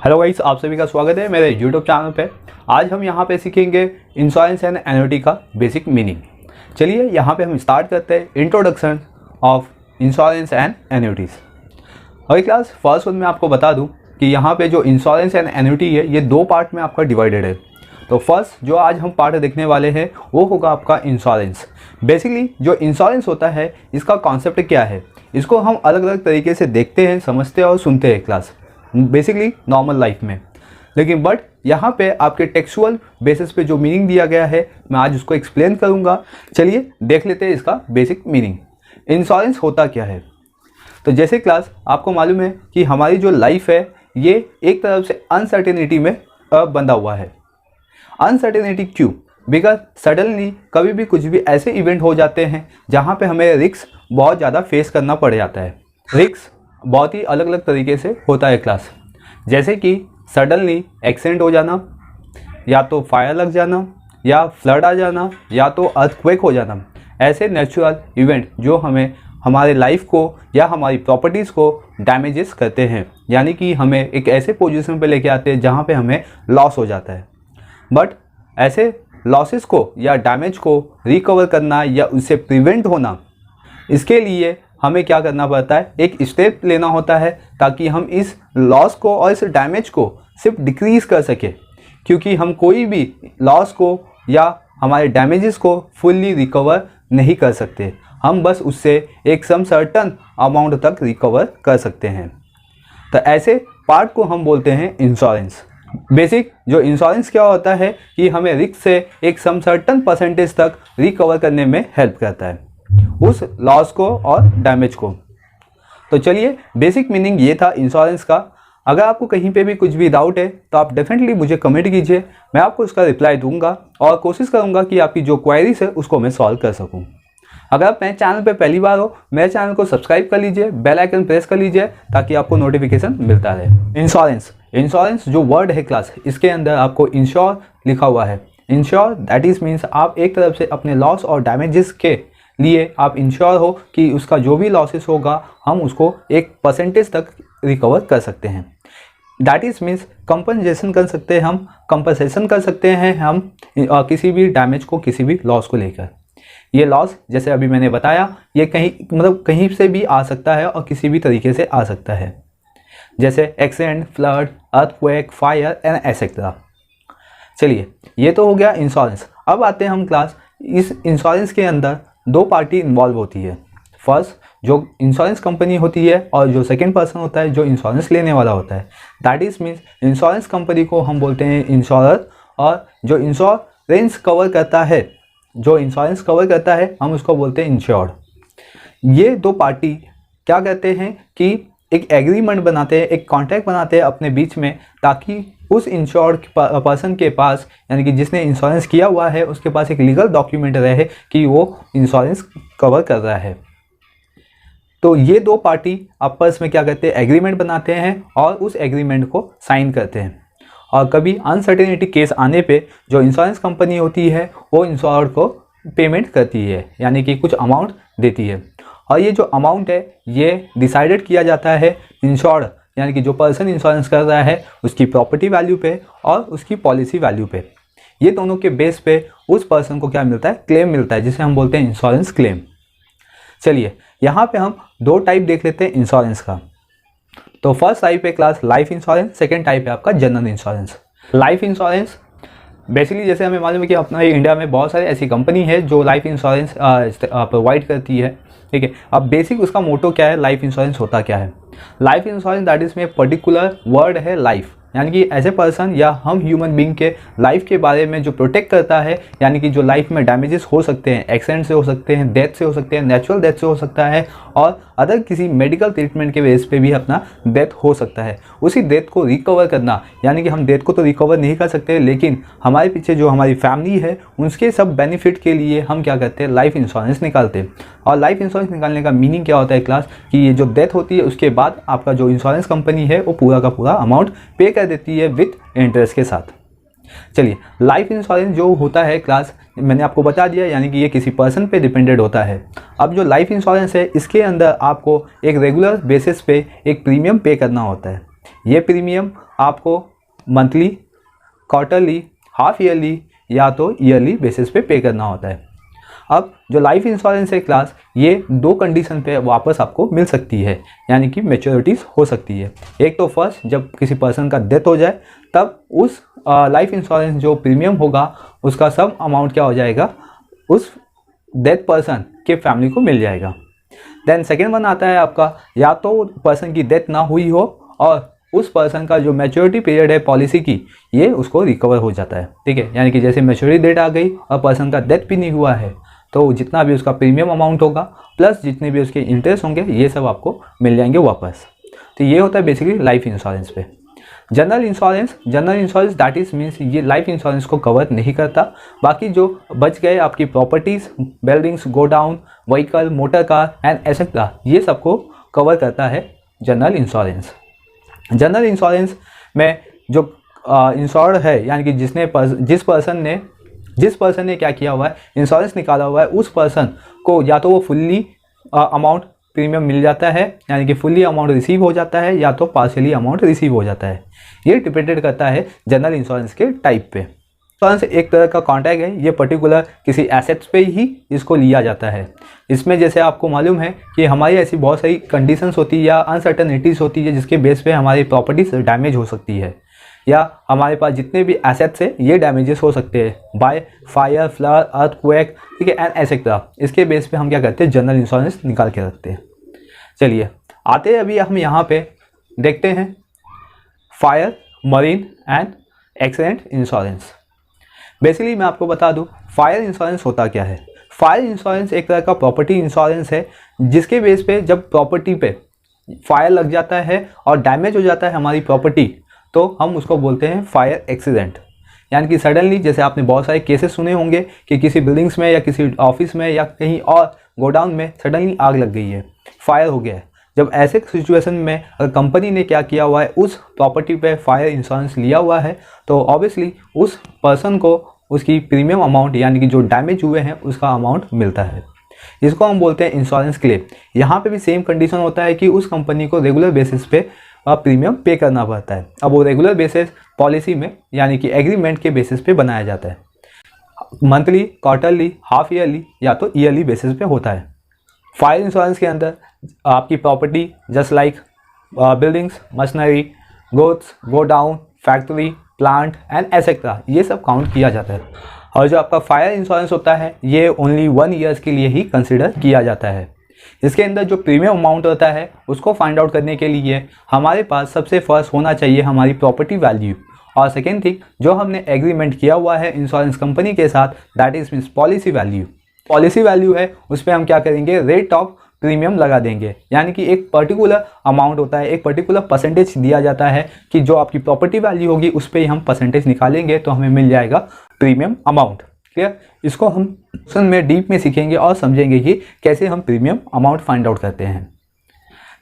Hello guys, आप सभी का स्वागत है मेरे यूट्यूब चैनल पे। आज हम यहाँ पे सीखेंगे इंश्योरेंस एंड एन्युटी का बेसिक मीनिंग। चलिए यहाँ पे हम स्टार्ट करते हैं introduction of insurance and annuities. अगली क्लास फर्स्ट वन में आपको बता दूँ कि यहाँ पे जो इंश्योरेंस एंड एन्युटी है ये दो पार्ट में आपका डिवाइडेड है। तो फर्स्ट जो आज हम पार्ट देखने वाले हैं वो होगा आपका इंश्योरेंस। बेसिकली जो इंश्योरेंस होता है इसका कॉन्सेप्ट क्या है, इसको हम अलग अलग तरीके से देखते हैं, समझते हैं और सुनते हैं क्लास बेसिकली नॉर्मल लाइफ में। लेकिन बट यहाँ पे आपके टेक्सुअल बेसिस पे जो मीनिंग दिया गया है मैं आज उसको एक्सप्लेन करूँगा। चलिए देख लेते हैं इसका बेसिक मीनिंग। इंश्योरेंस होता क्या है। तो जैसे क्लास आपको मालूम है कि हमारी जो लाइफ है ये एक तरफ से अनसर्टेनिटी में बंधा हुआ है। अनसर्टेनिटी क्यों? बिकॉज सडनली कभी भी कुछ भी ऐसे इवेंट हो जाते हैं जहाँ पे हमें रिस्क बहुत ज़्यादा फेस करना पड़ जाता है। रिस्क बहुत ही अलग अलग तरीके से होता है क्लास, जैसे कि सडनली एक्सीडेंट हो जाना, या तो फायर लग जाना, या फ्लड आ जाना, या तो अर्थक्वेक हो जाना। ऐसे नेचुरल इवेंट जो हमें हमारे लाइफ को या हमारी प्रॉपर्टीज़ को डैमेजेस करते हैं, यानी कि हमें एक ऐसे पोजीशन पे लेके आते हैं जहाँ पे हमें लॉस हो जाता है। बट ऐसे लॉसेस को या डैमेज को रिकवर करना या उससे प्रिवेंट होना, इसके लिए हमें क्या करना पड़ता है, एक स्टेप लेना होता है ताकि हम इस लॉस को और इस डैमेज को सिर्फ डिक्रीज़ कर सके। क्योंकि हम कोई भी लॉस को या हमारे डैमेजेस को फुल्ली रिकवर नहीं कर सकते, हम बस उससे एक सम सर्टन अमाउंट तक रिकवर कर सकते हैं। तो ऐसे पार्ट को हम बोलते हैं इंश्योरेंस। बेसिक जो इंश्योरेंस क्या होता है कि हमें रिस्क से एक सम सर्टन परसेंटेज तक रिकवर करने में हेल्प करता है उस लॉस को और डैमेज को। तो चलिए बेसिक मीनिंग ये था इंश्योरेंस का। अगर आपको कहीं पे भी कुछ भी डाउट है तो आप डेफिनेटली मुझे कमेंट कीजिए, मैं आपको उसका रिप्लाई दूंगा और कोशिश करूंगा कि आपकी जो क्वेरीज है उसको मैं सॉल्व कर सकूं। अगर आप मेरे चैनल पे पहली बार हो, मेरे चैनल को सब्सक्राइब कर लीजिए, बेल आइकन प्रेस कर लीजिए ताकि आपको नोटिफिकेशन मिलता रहे। इंश्योरेंस जो वर्ड है क्लास, इसके अंदर आपको इंश्योर लिखा हुआ है। इंश्योर दैट इज मीन्स आप एक तरफ से अपने लॉस और डैमेजेस के लिए आप इंश्योर हो कि उसका जो भी लॉसेस होगा हम उसको एक परसेंटेज तक रिकवर कर सकते हैं। दैट इज मीन्स कंपनसेशन कर सकते हैं, हम कंपनसेशन कर सकते हैं हम किसी भी डैमेज को, किसी भी लॉस को लेकर। ये लॉस जैसे अभी मैंने बताया ये कहीं से भी आ सकता है और किसी भी तरीके से आ सकता है, जैसे accident, flood, earthquake, fire and etcetera. चलिए ये तो हो गया इंश्योरेंस। अब आते हैं हम क्लास, इस इंश्योरेंस के अंदर दो पार्टी इन्वॉल्व होती है। फर्स्ट जो इंश्योरेंस कंपनी होती है और जो सेकंड पर्सन होता है जो इंश्योरेंस लेने वाला होता है। That is means insurance company को हम बोलते हैं इंश्योरर, और जो इंश्योरेंस कवर करता है हम उसको बोलते हैं इंश्योर्ड। ये दो पार्टी क्या कहते हैं कि एक एग्रीमेंट बनाते हैं, एक कॉन्ट्रैक्ट बनाते हैं अपने बीच में, ताकि उस इंश्योर्ड पर्सन के पास, यानी कि जिसने इंश्योरेंस किया हुआ है, उसके पास एक लीगल डॉक्यूमेंट रहे कि वो इंश्योरेंस कवर कर रहा है। तो ये दो पार्टी आपस में क्या करते हैं, एग्रीमेंट बनाते हैं और उस एग्रीमेंट को साइन करते हैं। और कभी अनसर्टेनिटी केस आने पे जो इंश्योरेंस कंपनी होती है वो इंश्योर्ड को पेमेंट करती है, यानी कि कुछ अमाउंट देती है। और ये जो अमाउंट है ये डिसाइडेड किया जाता है इंश्योर्ड, यानी कि जो पर्सन इंश्योरेंस कर रहा है उसकी प्रॉपर्टी वैल्यू पे और उसकी पॉलिसी वैल्यू पे। ये दोनों के बेस पे उस पर्सन को क्या मिलता है, क्लेम मिलता है, जिसे हम बोलते हैं इंश्योरेंस क्लेम। चलिए यहाँ पे हम दो टाइप देख लेते हैं इंश्योरेंस का। तो फर्स्ट टाइप है class life insurance, second type है आपका general insurance. Life insurance basically जैसे हमें मालूम है कि अपना इंडिया में बहुत सारी ऐसी कंपनी है जो लाइफ इंश्योरेंस प्रोवाइड करती है, ठीक है। अब बेसिक उसका मोटो क्या है, लाइफ इंश्योरेंस होता क्या है। लाइफ इंश्योरेंस दैट इज में पर्टिकुलर वर्ड है लाइफ, यानी कि ऐसे पर्सन या हम ह्यूमन बीइंग के लाइफ के बारे में जो प्रोटेक्ट करता है, यानी कि जो लाइफ में डैमेजेस हो सकते हैं, एक्सीडेंट से हो सकते हैं, डेथ से हो सकते हैं, नेचुरल डेथ से हो सकता है, और अदर किसी मेडिकल ट्रीटमेंट के बेस पे भी अपना डेथ हो सकता है। उसी डेथ को रिकवर करना, यानी कि हम डेथ को तो रिकवर नहीं कर सकते, लेकिन हमारे पीछे जो हमारी फैमिली है उनके सब बेनिफिट के लिए हम क्या करते हैं, लाइफ इंश्योरेंस निकालते हैं। और लाइफ इंश्योरेंस निकालने का मीनिंग क्या होता है क्लास, कि ये जो डेथ होती है उसके बाद आपका जो इंश्योरेंस कंपनी है वो पूरा का पूरा अमाउंट पे कर देती है विथ इंटरेस्ट के साथ। चलिए लाइफ इंश्योरेंस जो होता है क्लास मैंने आपको बता दिया, यानी कि ये किसी पर्सन पे डिपेंडेड होता है। अब जो लाइफ इंश्योरेंस है इसके अंदर आपको एक रेगुलर बेसिस पे एक प्रीमियम पे करना होता है। ये प्रीमियम आपको मंथली, क्वार्टरली, हाफ ईयरली या तो ईयरली बेसिस पे पे करना होता है। अब जो लाइफ इंश्योरेंस है क्लास, ये 2 कंडीशन पे वापस आपको मिल सकती है, यानी कि मैच्योरिटीज़ हो सकती है। एक तो फर्स्ट, जब किसी पर्सन का डेथ हो जाए तब उस लाइफ इंश्योरेंस जो प्रीमियम होगा उसका सब अमाउंट क्या हो जाएगा, उस डेथ पर्सन के फैमिली को मिल जाएगा। देन सेकेंड वन आता है आपका, या तो पर्सन की डेथ ना हुई हो और उस पर्सन का जो मैच्योरिटी पीरियड है पॉलिसी की, ये उसको रिकवर हो जाता है। ठीक है, यानी कि जैसे मैच्योरिटी डेट आ गई और पर्सन का डेथ भी नहीं हुआ है, तो जितना भी उसका प्रीमियम अमाउंट होगा प्लस जितने भी उसके इंटरेस्ट होंगे, ये सब आपको मिल जाएंगे वापस। तो ये होता है बेसिकली लाइफ इंश्योरेंस पे। General insurance that is means ये लाइफ इंश्योरेंस को कवर नहीं करता। बाकी जो बच गए आपकी properties, buildings, godown, vehicle, motor car and etcetera, ये सबको कवर करता है जनरल इंश्योरेंस। जनरल इंश्योरेंस में जो इंश्योर्ड है, यानी कि जिस पर्सन ने क्या किया हुआ है, इंश्योरेंस निकाला हुआ है, उस पर्सन को या तो वो फुल्ली अमाउंट प्रीमियम मिल जाता है, यानी कि फुल्ली अमाउंट रिसीव हो जाता है, या तो पार्शियली अमाउंट रिसीव हो जाता है। ये डिपेंडेड करता है जनरल इंश्योरेंस के टाइप पे। इंश्योरेंस एक तरह का कॉन्ट्रैक्ट है, ये पर्टिकुलर किसी एसेट्स पे ही इसको लिया जाता है। इसमें जैसे आपको मालूम है कि हमारी ऐसी बहुत सारी कंडीशंस होती है या अनसर्टनिटीज़ होती है जिसके बेस पे हमारी प्रॉपर्टीज डैमेज हो सकती है, या हमारे पास जितने भी एसेट्स हैं ये डैमेजेस हो सकते हैं बाय फायर, फ्लड, अर्थक्वेक, ठीक है, एंड एसेट्रा। इसके बेस पे हम क्या करते हैं, जनरल इंश्योरेंस निकाल के रखते हैं। चलिए आते हैं, अभी हम यहाँ पे देखते हैं fire, marine and accident insurance. Basically मैं आपको बता दूं फायर इंश्योरेंस होता क्या है। फायर इंश्योरेंस एक तरह का प्रॉपर्टी इंश्योरेंस है, जिसके बेस पे जब प्रॉपर्टी पे फायर लग जाता है और डैमेज हो जाता है हमारी प्रॉपर्टी, तो हम उसको बोलते हैं फायर एक्सीडेंट। यानी कि सडनली, जैसे आपने बहुत सारे केसेस सुने होंगे कि किसी बिल्डिंग्स में या किसी ऑफिस में या कहीं और गोडाउन में सडनली आग लग गई है, फायर हो गया है। जब ऐसे सिचुएशन में अगर कंपनी ने क्या किया हुआ है, उस प्रॉपर्टी पे फायर इंश्योरेंस लिया हुआ है, तो ऑब्वियसली उस पर्सन को उसकी प्रीमियम अमाउंट, यानी कि जो डैमेज हुए हैं उसका अमाउंट मिलता है। इसको हम बोलते हैं इंश्योरेंस क्लेम। यहाँ पे भी सेम कंडीशन होता है कि उस कंपनी को रेगुलर बेसिस पे प्रीमियम पे करना पड़ता है। अब वो रेगुलर बेसिस पॉलिसी में, यानी कि एग्रीमेंट के बेसिस पे बनाया जाता है। मंथली, क्वार्टरली, हाफ ईयरली या तो ईयरली बेसिस पे होता है। फायर इंश्योरेंस के अंदर आपकी property just like buildings, machinery, goods, godown, factory, plant and etcetera, ये सब काउंट किया जाता है। और जो आपका फायर इंश्योरेंस होता है ये ओनली 1 ईयर के लिए ही कंसिडर किया जाता है। इसके अंदर जो प्रीमियम अमाउंट होता है उसको फाइंड आउट करने के लिए हमारे पास सबसे फर्स्ट होना चाहिए हमारी प्रॉपर्टी वैल्यू, और सेकेंड थिंग जो हमने एग्रीमेंट किया हुआ है इंश्योरेंस कंपनी के साथ, that is means policy value. Policy value है, उस पर हम क्या करेंगे, रेट ऑफ प्रीमियम लगा देंगे। यानी कि एक पर्टिकुलर अमाउंट होता है, एक पर्टिकुलर परसेंटेज दिया जाता है कि जो आपकी प्रॉपर्टी वैल्यू होगी उस पर ही हम परसेंटेज निकालेंगे तो हमें मिल जाएगा प्रीमियम अमाउंट। क्लियर? इसको हम क्वेश्चन में डीप में सीखेंगे और समझेंगे कि कैसे हम प्रीमियम अमाउंट फाइंड आउट करते हैं।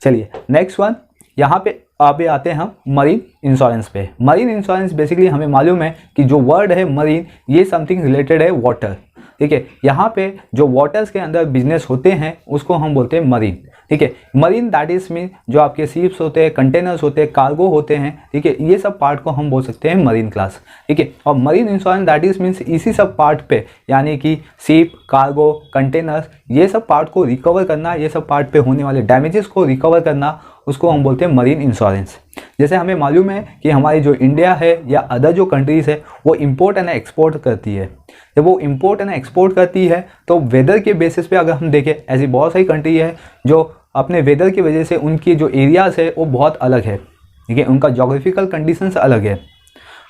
चलिए नेक्स्ट वन, यहाँ पे अभी आते हैं हम मरीन इंश्योरेंस पे। मरीन इंश्योरेंस बेसिकली हमें मालूम है कि जो वर्ड है मरीन, ये समथिंग रिलेटेड है वाटर। ठीक है, यहाँ पे जो वाटर्स के अंदर बिजनेस होते हैं उसको हम बोलते हैं मरीन। ठीक है, मरीन दैट इज मीन जो आपके शिप्स होते हैं, कंटेनर्स होते हैं, कार्गो होते हैं, ठीक है, ये सब पार्ट को हम बोल सकते हैं मरीन क्लास। ठीक है, और marine insurance that is means इसी सब पार्ट पे, यानी कि शिप, कार्गो, कंटेनर्स, ये सब पार्ट को रिकवर करना, ये सब पार्ट पे होने वाले डैमेजेस को रिकवर करना, उसको हम बोलते हैं मरीन इंश्योरेंस। जैसे हमें मालूम है कि हमारी जो इंडिया है या अदर जो कंट्रीज़ है वो इंपोर्ट एंड एक्सपोर्ट करती है। जब वो इंपोर्ट एंड एक्सपोर्ट करती है तो वेदर के बेसिस पे अगर हम देखें, ऐसी बहुत सारी कंट्री है जो अपने वेदर की वजह से उनकी जो एरियाज़ है वो बहुत अलग है। ठीक है, उनका जोग्राफिकल कंडीशंस अलग है।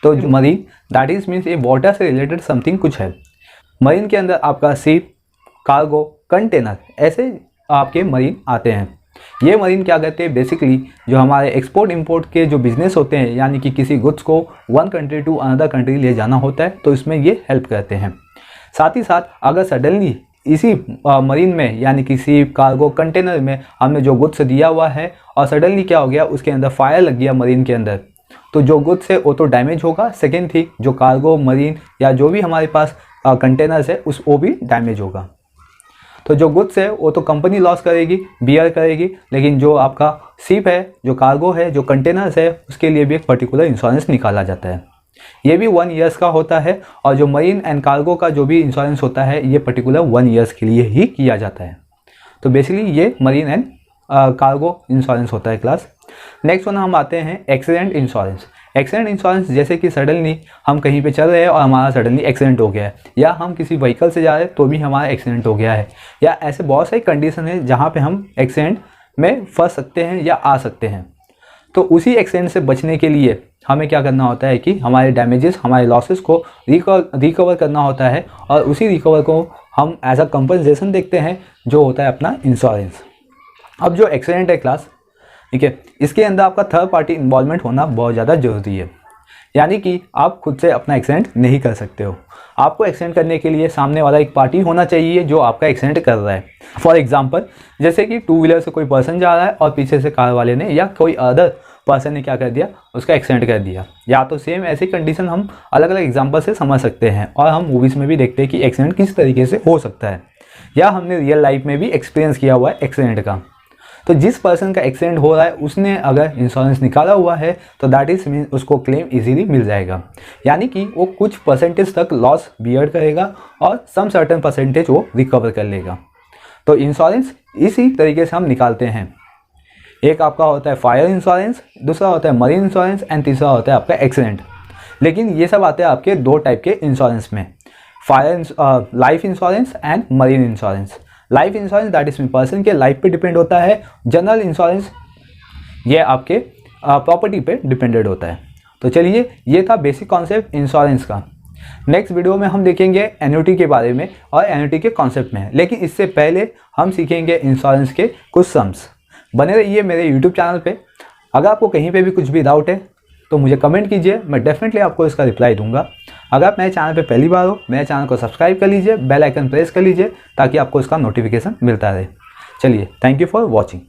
तो जो मरीन दैट इज मीन्स ये वाटर से रिलेटेड समथिंग कुछ है। मरीन के अंदर आपका शिप, कार्गो, कंटेनर, ऐसे आपके मरीन आते हैं। ये मरीन क्या करते हैं, बेसिकली जो हमारे एक्सपोर्ट इंपोर्ट के जो बिज़नेस होते हैं, यानी कि किसी गुड्स को one country to another country ले जाना होता है, तो इसमें ये हेल्प करते हैं। साथ ही साथ अगर सडनली इसी मरीन में, यानी किसी कार्गो, कंटेनर में हमने जो गुड्स दिया हुआ है और सडनली क्या हो गया, उसके अंदर फायर लग गया मरीन के अंदर, तो जो गुड्स है वो तो डैमेज होगा। सेकेंड थी जो कार्गो, मरीन या जो भी हमारे पास कंटेनर्स है वो भी डैमेज होगा। तो जो गुड्स है वो तो कंपनी लॉस करेगी, बियर करेगी, लेकिन जो आपका शिप है, जो कार्गो है, जो कंटेनर्स है, उसके लिए भी एक पर्टिकुलर इंश्योरेंस निकाला जाता है। ये भी 1 ईयर्स का होता है और जो मरीन एंड कार्गो का जो भी इंश्योरेंस होता है ये पर्टिकुलर 1 ईयर्स के लिए ही किया जाता है। तो बेसिकली ये मरीन एंड कार्गो इंश्योरेंस होता है क्लास। नेक्स्ट वन हम आते हैं एक्सीडेंट इंश्योरेंस। एक्सीडेंट इंश्योरेंस जैसे कि सडनली हम कहीं पे चल रहे हैं और हमारा सडनली एक्सीडेंट हो गया है, या हम किसी व्हीकल से जा रहे हैं तो भी हमारा एक्सीडेंट हो गया है, या ऐसे बहुत सारी कंडीशन है जहाँ पे हम एक्सीडेंट में फंस सकते हैं या आ सकते हैं। तो उसी एक्सीडेंट से बचने के लिए हमें क्या करना होता है कि हमारे डैमेजेस, हमारे लॉसेस को रिकवर करना होता है, और उसी रिकवर को हम एज अ कंपनसेशन देखते हैं जो होता है अपना इंश्योरेंस। अब जो एक्सीडेंट है क्लास, ठीक है, इसके अंदर आपका थर्ड पार्टी इन्वॉल्वमेंट होना बहुत ज़्यादा ज़रूरी है। यानी कि आप खुद से अपना एक्सीडेंट नहीं कर सकते हो, आपको एक्सीडेंट करने के लिए सामने वाला एक पार्टी होना चाहिए जो आपका एक्सीडेंट कर रहा है। फॉर एग्जांपल जैसे कि 2 व्हीलर से कोई पर्सन जा रहा है और पीछे से कार वाले ने या कोई अदर पर्सन ने क्या कर दिया, उसका एक्सीडेंट कर दिया। या तो सेम ऐसी कंडीशन हम अलग अलग एग्जाम्पल से समझ सकते हैं, और हम मूवीज़ में भी देखते हैं कि एक्सीडेंट किस तरीके से हो सकता है, या हमने रियल लाइफ में भी एक्सपीरियंस किया हुआ है एक्सीडेंट का। तो जिस पर्सन का एक्सीडेंट हो रहा है उसने अगर इंश्योरेंस निकाला हुआ है तो दैट इज मीन उसको क्लेम इजीली मिल जाएगा। यानी कि वो कुछ परसेंटेज तक लॉस बियर करेगा और सम सर्टेन परसेंटेज वो रिकवर कर लेगा। तो इंश्योरेंस इसी तरीके से हम निकालते हैं। एक आपका होता है फायर इंश्योरेंस, दूसरा होता है मरीन इंश्योरेंस, एंड तीसरा होता है आपका एक्सीडेंट। लेकिन ये सब आते हैं आपके 2 टाइप के इंश्योरेंस में, life insurance and marine insurance. Life insurance that is person के लाइफ पे डिपेंड होता है। जनरल इंश्योरेंस ये आपके प्रॉपर्टी पे डिपेंडेड होता है। तो चलिए, ये था बेसिक कॉन्सेप्ट इंश्योरेंस का। नेक्स्ट वीडियो में हम देखेंगे एन्युटी के बारे में और एन्युटी के कॉन्सेप्ट में, लेकिन इससे पहले हम सीखेंगे इंश्योरेंस के कुछ सम्स। बने रहिए मेरे यूट्यूब चैनल पे। अगर आपको कहीं पे भी कुछ भी डाउट है तो मुझे कमेंट कीजिए, मैं डेफिनेटली आपको इसका रिप्लाई दूंगा। अगर आप मेरे चैनल पे पहली बार हो, मेरे चैनल को सब्सक्राइब कर लीजिए, बेल आइकन प्रेस कर लीजिए ताकि आपको इसका नोटिफिकेशन मिलता रहे। चलिए, थैंक यू फॉर वॉचिंग।